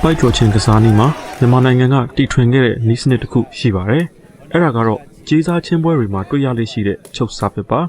ပိုက်ကျော်ချင်းကစားနည်းမှာမြန်မာနိုင်ငံကတီထွင်ခဲ့တဲ့နီးစနစ်တစ်ခုရှိပါတယ်။အဲ့ဒါကတော့ကြေးစားချင်းပွဲတွေမှာတွေ့ရလေရှိတဲ့ချုပ်စားပစ်ပါ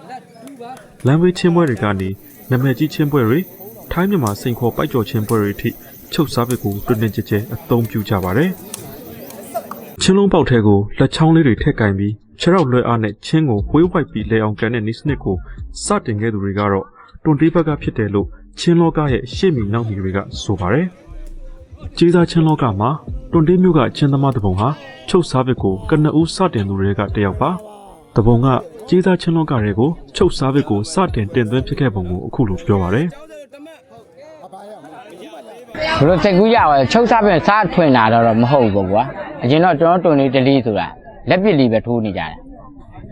။လမ်းဝေးချင်းပွဲတွေကနေနာမည်ကြီးချင်းပွဲတွေထိုင်းမြန်မာစိန်ခေါ်ပိုက်ကျော်ချင်းပွဲတွေအထိချုပ်စားပစ်ကိုတွင်တွင်ကြဲကြဲအသုံးပြုကြပါတယ်။ချင်းလုံးပေါက်ထဲကိုလက်ချောင်းလေးတွေထည့်ကင်ပြီးခြေထောက်လွှဲအားနဲ့ချင်းကိုဝေးဝိုက်ပြီးလဲအောင်ကန်တဲ့နီးစနစ်ကိုစတင်ခဲ့သူတွေကတော့တွန်တေးဘက်ကဖြစ်တယ်လို့ချင်းလောကရဲ့ရှေ့မီနောက်မီတွေကဆိုပါတယ်။ကြေးစားချင်းလောကမှာတွန်တေးမျိုးကချင်းသမားတပုံဟာချုပ်စားပစ်ကိုကနဦးစတင်သူတွေကတယောက်ပါ။တပုံကကြေးစားချင်းလောကတွေကိုချုပ်စားပစ်ကိုစတင်တင်သွင်းဖြစ်ခဲ့ပုံကိုအခုလိုပြောပါတယ်။ဘလို့တက်ကူးရပါချုပ်စားပစ်စားထွင်တာတော့မဟုတ်ဘူးကွာအရင်တော့ကျွန်တော်တွန်လေးတလီဆိုတာလက်ပစ်လေးပဲထိုးနေကြတာ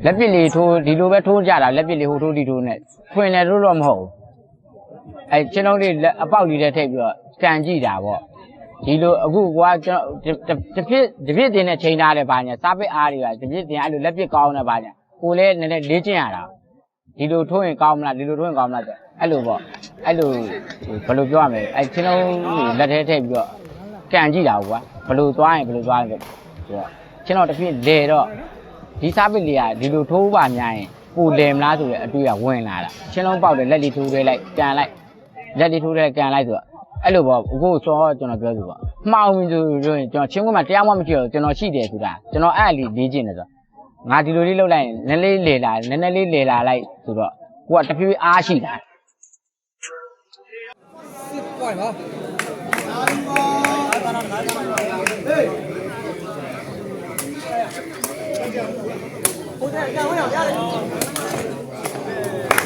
လက်ပစ်လေးထိုးဒီလိုပဲထိုးကြတာလက်ပစ်လေးဟိုထိုးဒီထိုးနဲ့ထွင်တယ်လို့တော့မဟုတ်ဘူးအဲချင်းလုံးလေးအပေါက်လေးနဲ့ထိပ်ပြီးတော့ကန်ကြည့်တာပေါ့ဒီလိုအခုကွာကျွန်တော်တပြစ်တင်နဲ့ချိန်ထားတယ်ဗာညာစားပစ်အားတွေကတပြစ်တင်အဲ့လိုလက်ပစ်ကောင်းနေဗာညာကိုလည်းနည်းနည်းလေ့ကျင့်ရတာဒီလိုထိုးရင်ကောင်းမလားဒီလိုထိုးရင်ကောင်းမလားဆိုအဲ့လိုပေါ့အဲ့လိုဘယ်လိုပြောရမလဲအဲ့ချင်းလုံးလက်ထဲထိပ်ပြီးတော့ကန်ကြည့်တာကွာဘယ်လိုသွားရင်ဘယ်လိုသွားရင်ဆိုတော့ချင်းတော့တပြစ်လေတော့ဒီစားပစ်လေးကဒီလိုထိုးပါများရင်ပူလေမလားဆိုတဲ့အတွေ့အဝင်လာတာချင်းလုံးပေါက်တယ်လက်လေးထိုးထဲလိုက်ကန်လိုက်လက်လေးထိုးထဲကန်လိုက်ဆိုတော့အဲ့လိုပေါ့အခုစောကျွန်တော်ပြောသူပေါ့မှောင်ပြီဆိုရင်ကျွန်တော်ချင်းခွန်းမှာတရားမှမရှိတော့ကျွန်တော်ရှိတယ်ဆိုတာကျွန်တော်အဲ့လေးလေးကျင်တယ်ဆိုတော့ငါဒီလိုလေးလုပ်လိုက်ရင်နည်းလေးလေလာနည်းနည်းလေးလေလာလိုက်ဆိုတော့ကိုကတဖြည်းဖြည်းအားရှိတာပွိုင်ပါ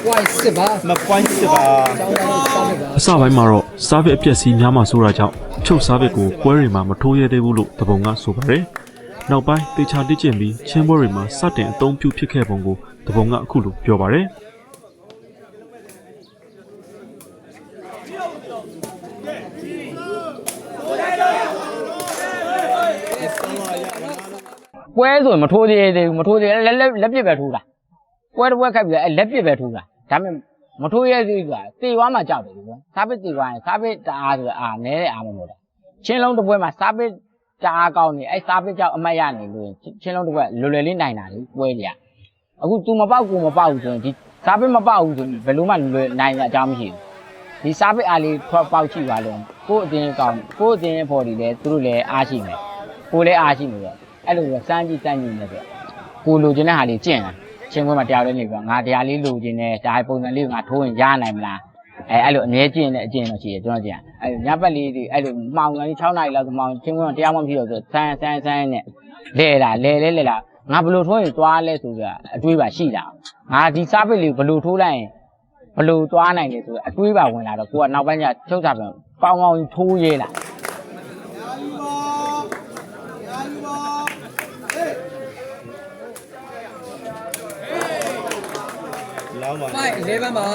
ပွိုင်စစ်ပါမပွိုင်စစ်ပါအစပိုင်းမှာတော့စားပစ်အပြက်စီးများမှဆိုတာကြောင့်ချုပ်စားပစ်ကိုပွဲတွေမှာမထိုးရသေးဘူးလို့တပုံကဆိုပါတယ်။နောက်ပိုင်းတေချာတိကျင်ပြီးချင်းပွဲတွေမှာစတင်အသုံးပြုဖြစ်ခဲ့ပုံကိုတပုံကအခုလိုပြောပါတယ်။ပွဲဆိုမထိုးသေးဘူးမထိုးသေးလက်ပစ်ပဲထိုးတာပွဲတစ်ပွဲခိုက်ပြီးလက်ပစ်ပဲထိုးတာဒါပေမဲ့မထိုးရသေးဘူးဆိုတာတေသွားမှကြောက်တယ်ကွာစားပစ်တေသွားရင်စားပစ်တအားဆိုအာနဲတဲ့အားမလို့တာချင်းလုံးတစ်ပွဲမှာစားပစ်တအားကောင်းနေအဲ့စားပစ်ကြောက်အမတ်ရနေလို့ချင်းလုံးတစ်ပွဲလွယ်လွယ်လေးနိုင်တာလေပွဲကြီးအခု तू မပေါက်ကိုမပေါက်ဘူးဆိုရင်ဒီစားပစ်မပေါက်ဘူးဆိုရင်ဘယ်လိုမှလွယ်နိုင်တဲ့အကြောင်းမရှိဘူးဒီစားပစ်အားလေးထွက်ပေါက်ကြည့်ပါလို့ကို့အတင်းကောင်းကို့အတင်းဖော်ဒီလဲသူတို့လည်းအားရှိမယ်ကိုလည်းအားရှိမယ်ဆိုအဲ့လိုစမ်းကြည့်နေတယ်ဆိုကိုလိုချင်တဲ့ဟာလေးကျင့်တာချင်းခွဲမှာတရားလေးနေပြီးငါတရားလေးလိုချင်တယ်ဒါပုံစံလေးကိုငါထိုးရင်ရနိုင်မလားအဲ့လိုအမြဲကျင့်တဲ့အကျင့်တော့ရှိတယ်ကျွန်တော်ကျင့်အဲ့ညဘက်လေးတွေအဲ့လိုမှောင်ကနေ6နာရီလောက်ဆိုမှောင်ချင်းခွဲမှာတရားမှမရှိတော့ဆိုဆန်းနဲ့လဲလာငါဘယ်လိုထိုးရင်သွားလဲဆိုတော့အတွေးပါရှိတာငါဒီစားပစ်လေးဘယ်လိုထိုးလိုက်ရင်ဘယ်လိုသွားနိုင်လဲဆိုတော့အတွေးပါဝင်လာတော့ကိုကနောက်ပိုင်းကျချုပ်စားပြန်ကောင်းထိုးရဲလာဖိုက်11ပါ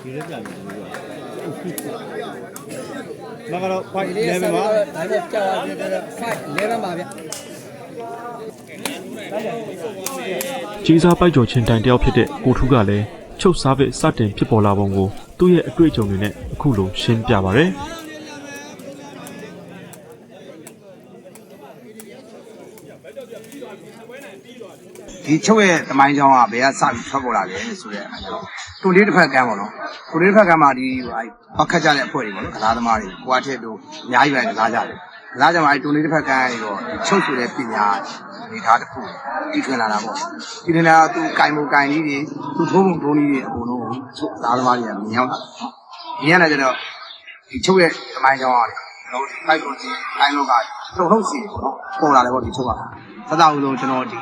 ဒီရက်ပြန်ပြီမကတော့ဖိုက်11ပါဒါနဲ့ကြောက်ရတယ်ဖိုက်11ပါဗျကြေးစားပိုက်ကျော်ချင်းတိုင်တယောက်ဖြစ်တဲ့ကိုထူးကလည်းချုပ်စားပစ်စတင်ဖြစ်ပေါ်လာပုံကိုသူ့ရဲ့အတွေ့အကြုံတွေနဲ့အခုလိုရှင်းပြပါတယ်ဒီချုပ်ရဲ့တမိုင်းချောင်းကဘယ်ကစပြီးထွက်ပေါ်လာလဲဆိုတဲ့အဲတော့တူလေးတစ်ဖက်ကမ်းပေါ့နော်တူလေးတစ်ဖက်ကမ်းမှာဒီဟိုခက်ကြတဲ့အဖွဲ့တွေပေါ့နော်ကစားသမားတွေကိုကထက်တို့အများကြီးပဲကစားကြတယ်ကစားကြမှာတူလေးတစ်ဖက်ကမ်းနေတော့ချုပ်ဆိုတဲ့ပညာအနေထားတစ်ခုတီထွင်လာတာပေါ့တီထွင်လာသူကင်မှုကင်ကြီးတွေသူထိုးမှုထိုးနည်းတွေအကုန်လုံးချုပ်ကစားသမားတွေကမြင်ရောက်လာမြင်ရတဲ့ကျတော့ဒီချုပ်ရဲ့တမိုင်းချောင်းကကျွန်တော်ပိုက်ကုန်ကြီးအိုင်းလောကထုတ်စီပေါ့နော်ပေါ်လာတယ်ပေါ့ဒီချုပ်ကသတ်တော်ဦးဆုံးကျွန်တော်ဒီ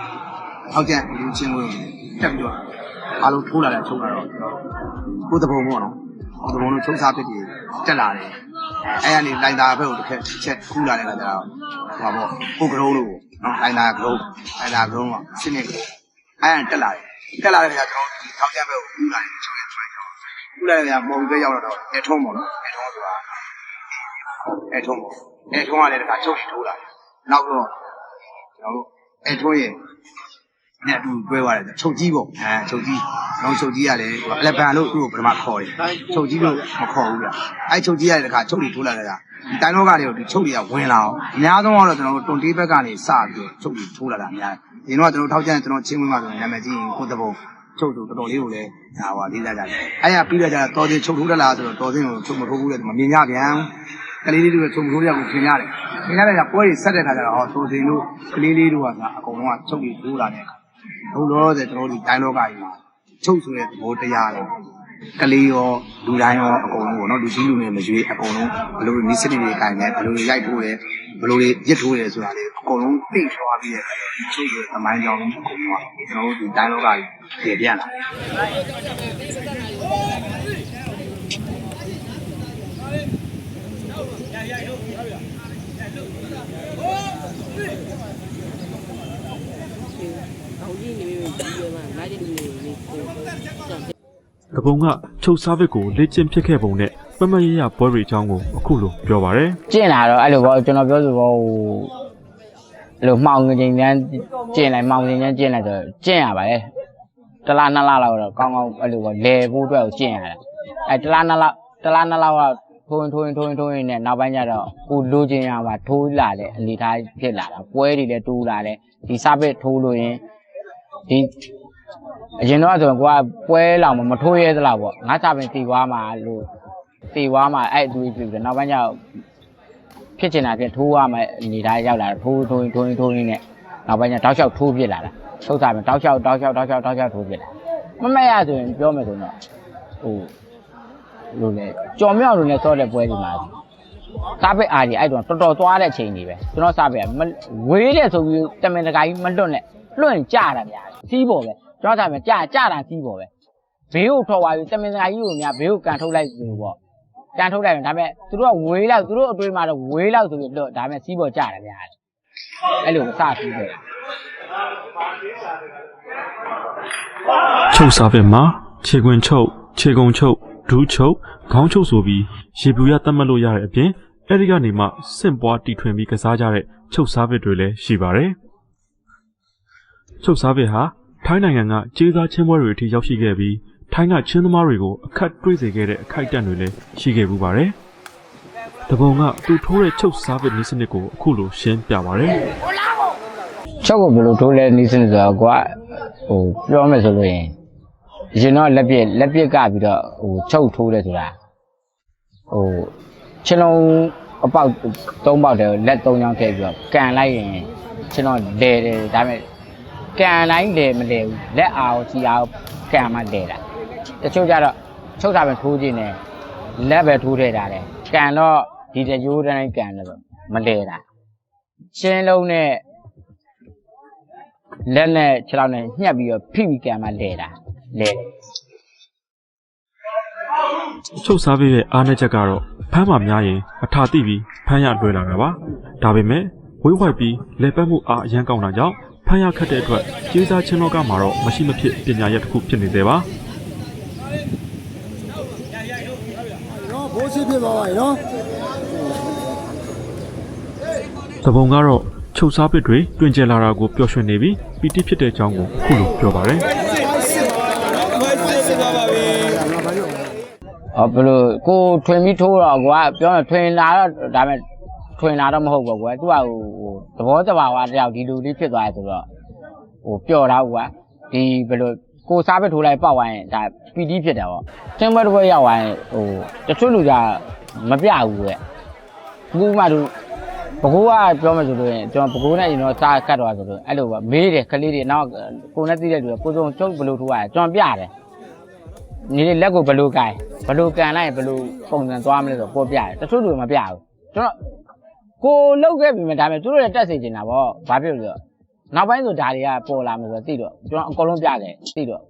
အောက်ကျဒီချင်းဝင်တက်ပြီးတော့အားလုံးထိုးလာတယ်ချုပ်လာတော့ကိုယ်တဘုံပေါ့နော်ကိုယ်တဘုံတို့ချုပ်စားပစ်ပြီးတက်လာတယ်အဲ့ကနေလိုင်တာဘက်ကိုတစ်ချက်ခူးလာတဲ့ခါကျတော့ဟောပေါ့ကိုကရုံးလို့နော်လိုင်တာကရုံးကရှင်းနေတယ်အဲ့တက်လာတဲ့ခါကျတော့ထောက်ကျဘက်ကိုခူးလာတယ်ချုပ်ရထွက်တော့ခူးလာတဲ့ခါမော်ပြီးပဲရောက်တော့အဲထုံးပေါ့နော်အဲထုံးဆိုတာအဲထုံးကလည်းတခါချုပ်ရင်ထိုးလာတယ်နောက်တော့ကျွန်တော်တို့အဲထုံးရင် နဲ့အတူတွဲသွားတယ်ချုပ်ကြီးပေါ့ချုပ်ကြီးတော့ချုပ်ကြီးကလည်းအလက်ပန်လို့သူ့ကိုပထမခေါ်တယ်ချုပ်ကြီးလို့မခေါ်ဘူးဗျအဲ့ချုပ်ကြီးရတဲ့ခါချုပ်တွေထိုးလာတယ်ကဒီတိုင်းတော့ကတွေကိုဒီချုပ်တွေကဝင်လာအောင်အများဆုံးကတော့ကျွန်တော်တို့တွန်တေးဘက်ကနေစပြီးချုပ်တွေထိုးလာတာအများကြီးဒီတော့ကျွန်တော်ထောက်ကြရင်ကျွန်တော်ချင်းဝင်မှာဆိုရင်နာမည်ကြီးကိုတဘုံချုပ်သူတော်တော်လေးကိုလည်းဟာပါလေးစားကြတယ်အဲ့ရပြီးတော့ကျတော့တော်စင်ချုပ်ထိုးတက်လာဆိုတော့တော်စင်ကိုချုပ်မထိုးဘူးလေမမြင်ကြပြန်ကလေးလေးတွေချုပ်မထိုးရကိုခင်ရတယ်ခင်ရတဲ့ကပွဲတွေဆက်တဲ့ခါကျတော့တော်စင်တို့ကလေးလေးတို့ကအကုန်လုံးကချုပ်တွေထိုးလာတဲ့အခါဘုလို့ဆိုကျွန်တော်တို့တိုင်းလောကကြီးမှာချုပ်ဆိုတဲ့သဘောတရားတော့ကလေးရောလူတိုင်းရောအကုန်လုံးပေါ့နော်လူကြီးလူငယ်မရွေးအကုန်လုံးဘယ်လိုနီးစနစ်တွေကိုင်နေဘယ်လိုရိုက်ထိုးတယ်ဘယ်လိုရစ်ထိုးတယ်ဆိုတာလေအကုန်လုံးသိသွားပြီးတဲ့ချုပ်ရဲ့သမိုင်းကြောင်းအကုန်လုံးကကျွန်တော်တို့ဒီတိုင်းလောကကြီးပြပြန်လာတပုံကချုပ်စားဘစ်ကိုလေ့ကျင့်ဖြစ်ခဲ့ပုံနဲ့ပမရရပွဲတွေအကြောင်းကိုအခုလိုပြောပါရယ် ကျင့်လာတော့အဲ့လိုပေါ့ကျွန်တော်ပြောဆိုပေါ့အဲ့လိုမှောင်ငင်ချမ်းကျင့်လိုက်မှောင်ငင်ချမ်းကျင့်လိုက်ဆိုကျင့်ရပါလေတလားနှစ်လားလောက်တော့ကောင်းကောင်းအဲ့လိုပေါ့လဲဖို့အတွက်ကိုကျင့်ရတာအဲ့တလားနှစ်လောက်ကထိုးရင်နဲ့နောက်ပိုင်းကျတော့ကိုလိုချင်ရမှာထိုးလာတဲ့အနေထားဖြစ်လာတာပွဲတွေလည်းတိုးလာတယ်ဒီစားပစ်ထိုးလို့ရင်ဒီအရင်တော့ဆိုရင်ကိုကပွဲလောက်မထိုးရဲသလားပေါ့ငါစားပင်တီွားမှာလို့တီွားမှာအဲ့အတူတူပြီးနောက်ပိုင်းကျတော့ဖြစ်ချင်တာဖြစ်ထိုးရမယ်အနေထားရောက်လာထိုးရင်းနဲ့နောက်ပိုင်းကျတောက်လျှောက်ထိုးပြစ်လာတာထုတ်စားပင်တောက်လျှောက်ထိုးပြစ်လာမရဆိုရင်ပြောမယ်ဆိုတော့ဟိုလိုလေကြော်မြောက်လိုနဲ့စောတဲ့ပွဲဒီမှာစားပစ်အားကြီးအဲ့တော့တော်တော်သွားတဲ့အချိန်ကြီးပဲကျွန်တော်စားပစ်ဝေးတဲ့ဆိုပြီးတမင်တကာကြီးမလွတ်နဲ့လွင့်ကြတာများစီးပေါ်ပဲကျွန်တော်စားပစ်ကြတာစီးပေါ်ပဲဘေးကိုထော်သွားပြီးတမင်တကာကြီးကိုများဘေးကိုကန်ထုတ်လိုက်ဆိုပေါ့ကန်ထုတ်လိုက်ရင်ဒါပေမဲ့သူတို့ကဝေးလောက်သူတို့အတွေးမှာတော့ဝေးလောက်ဆိုပြီးလွတ်ဒါပေမဲ့စီးပေါ်ကြတာများတယ်အဲ့လိုစစီးပဲချုပ်စားဘစ်မှာခြေခွင်ချုပ်ခြေကုံချုပ်ဒူးချုပ်ခေါင်းချုပ်ဆိုပြီးရေပူရတတ်မှတ်လို့ရတဲ့အပြင်အဲ့ဒီကနေမှစင့်ပွားတီထွင်ပြီးကစားကြတဲ့ချုပ်စားဘစ်တွေလည်းရှိပါတယ်ချုပ်စားဘစ်ဟာထိုင်းနိုင်ငံကကျေးစားချင်းပွဲတွေအထိရောက်ရှိခဲ့ပြီးထိုင်းကချင်းသမားတွေကိုအခက်တွေ့စေခဲ့တဲ့အခိုက်အတန့်တွေလည်းရှိခဲ့ပူပါတယ်တပုံကသူထိုးတဲ့ချုပ်စားဘစ်နည်းစနစ်ကိုအခုလိုရှင်းပြပါတယ်ချုပ်ကိုဘယ်လိုထိုးလဲနည်းစနစ်ဆိုတော့ကွာဟိုပြောမယ်ဆိုလို့ရင်ရင်တော့လက်ပြကပြီးတော့ဟိုချုပ်ထိုးတယ်ဆိုတာဟိုချင်းလုံးအပေါက်၃ပေါက်တယ်လက်၃ချောင်းထည့်ပြီးတော့ကန်လိုက်ရင်ချင်းတော့လဲတယ်ဒါပေမဲ့ကန်တိုင်းလဲမလဲဘူးလက်အားကိုစီအားကန်မှလဲတာတချို့ကျတော့ချုပ်တာပဲထိုးခြင်းနဲ့လက်ပဲထိုးထည့်တာလေကန်တော့ဒီတရိုးတိုင်းကန်တယ်မလဲတာချင်းလုံးနဲ့လက်နဲ့ခြေထောက်နဲ့ညှက်ပြီးတော့ဖိပြီးကန်မှလဲတာလဲချုပ်စားပေးတဲ့အားနည်းချက်ကတော့ဖမ်းမှများရင်အထာတိပြီးဖမ်းရလွယ်လာတာပါဒါပေမဲ့ဝေးဝိုက်ပြီးလက်ပတ်မှုအားအရန်ကောင်းတာကြောင့်ဖမ်းရခက်တဲ့အတွက်ကျေးစားချင်းလောကမှာတော့မရှိမဖြစ်ပညာရပ်တစ်ခုဖြစ်နေသေးပါနော်ဘိုးရှိဖြစ်သွားပါပြီနော်တပုံကတော့ချုပ်စားပစ်တွေတွင်ကျလာတာကိုပျော်ရွှင်နေပြီးပီတိဖြစ်တဲ့အကြောင်းကိုအခုလိုပြောပါတယ်ဘယ်လိုကိုထွင်ပြီးထိုးတော့ကွာပြောရင်ထွင်လာတော့ဒါပေမဲ့ထွင်လာတော့မဟုတ်ဘူးကွာသူကဟိုသဘောတဘာဝတယောက်ဒီလူလေးဖြစ်သွားတယ်ဆိုတော့ဟိုပျော်တာကွာဒီဘယ်လိုကိုစားပဲထိုးလိုက်ပောက်သွားရင်ဒါပီတိဖြစ်တယ်ပေါ့ချင်းပွဲတစ်ပွဲရောက်သွားရင်ဟိုတချို့လူကမပြဘူးကွအခုမှသူဘကိုးကပြောမှဆိုလို့ရင်ကျွန်တော်ဘကိုးနဲ့ကျွန်တော်စားကတ်သွားဆိုလို့အဲ့လိုပဲမေးတယ်ကလေးတွေနောက်ကိုနဲ့သိတဲ့လူကကိုစုံချုပ်ဘယ်လိုထိုးရလဲကျွန်တော်ပြတယ်ညီလေးလက်ကိုဘယ်လိုကန်လိုက်ဘယ်လိုပုံစံသွားမလဲဆိုပေါ်ပြတယ်တချို့လူမပြဘူးကျွန်တော်ကိုလောက်ခဲ့ပြီမဲ့ဒါပေမဲ့သူတို့လည်းတက်စေချင်တာပေါ့ဘာဖြစ်လို့လဲနောက်ပိုင်းဆိုဒါတွေကပေါ်လာမယ်ဆိုတော့သိတော့ကျွန်တော်အကုန်လုံးပြတယ်သိတော့